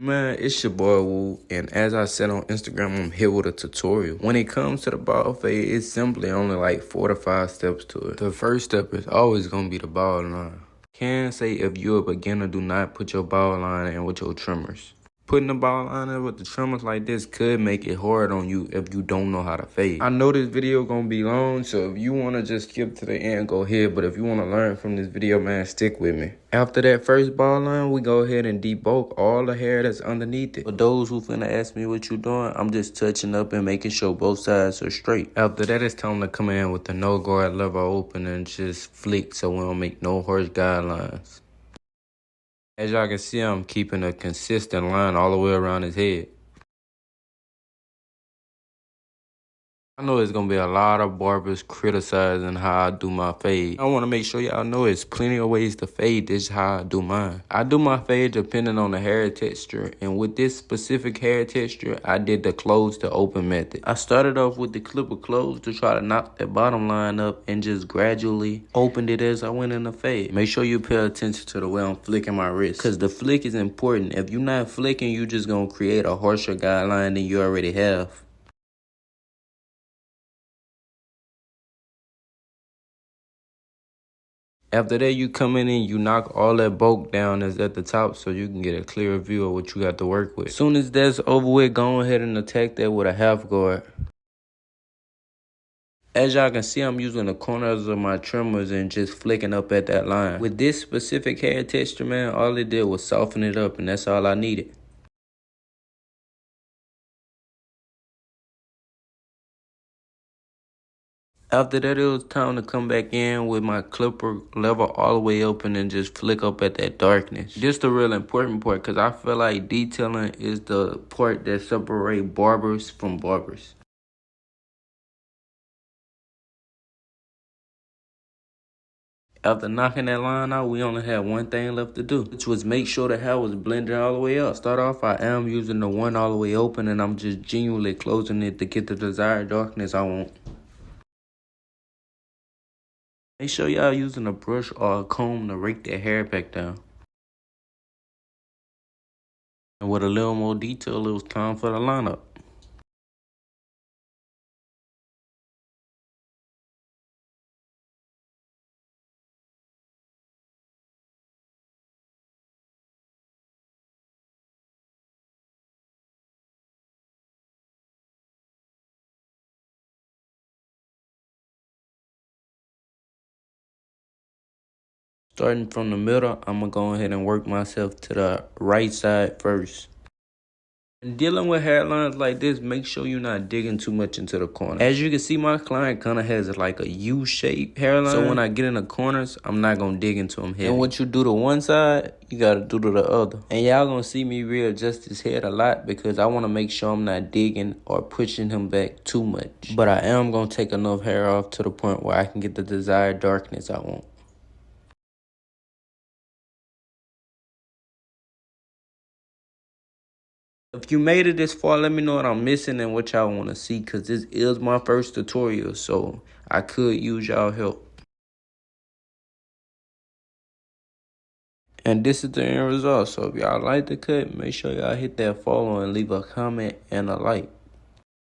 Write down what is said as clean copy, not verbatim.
Man, it's your boy Woo, and as I said on Instagram, I'm here with a tutorial. When it comes to the ball fade, it's simply only like 4 to 5 steps to it. The first step is always gonna be the ball line. Can say if you're a beginner, do not put your ball line in with your trimmers. Putting the ball line in with the trimmers like this could make it hard on you if you don't know how to fade. I know this video gonna be long, so if you wanna just skip to the end, go ahead. But if you wanna learn from this video, man, stick with me. After that first ball line, we go ahead and debulk all the hair that's underneath it. For those who finna ask me what you doing, I'm just touching up and making sure both sides are straight. After that, it's time to come in with the no guard lever open and just flick so we don't make no harsh guidelines. As y'all can see, I'm keeping a consistent line all the way around his head. I know it's gonna be a lot of barbers criticizing how I do my fade. I wanna make sure y'all know it's plenty of ways to fade. This is how I do mine. I do my fade depending on the hair texture. And with this specific hair texture, I did the close to open method. I started off with the clipper close to try to knock that bottom line up and just gradually opened it as I went in the fade. Make sure you pay attention to the way I'm flicking my wrist, cause the flick is important. If you're not flicking, you just gonna create a harsher guideline than you already have. After that, you come in and you knock all that bulk down that's at the top so you can get a clearer view of what you got to work with. As soon as that's over with, go ahead and attack that with a half guard. As y'all can see, I'm using the corners of my trimmers and just flicking up at that line. With this specific hair texture, man, all it did was soften it up, and that's all I needed. After that, it was time to come back in with my clipper lever all the way open and just flick up at that darkness. This the real important part, because I feel like detailing is the part that separates barbers from barbers. After knocking that line out, we only had one thing left to do, which was make sure the hair was blended all the way up. Start off, I am using the one all the way open, and I'm just genuinely closing it to get the desired darkness I want. Make sure y'all using a brush or a comb to rake that hair back down. And with a little more detail, it was time for the lineup. Starting from the middle, I'm gonna go ahead and work myself to the right side first. And dealing with hairlines like this, make sure you're not digging too much into the corner. As you can see, my client kind of has like a U-shaped hairline. So when I get in the corners, I'm not gonna dig into them heavy. And what you do to one side, you gotta do to the other. And y'all gonna see me readjust his head a lot because I wanna make sure I'm not digging or pushing him back too much. But I am gonna take enough hair off to the point where I can get the desired darkness I want. If you made it this far, let me know what I'm missing and what y'all want to see, because this is my first tutorial, so I could use y'all help. And this is the end result, so if y'all like the cut, make sure y'all hit that follow and leave a comment and a like.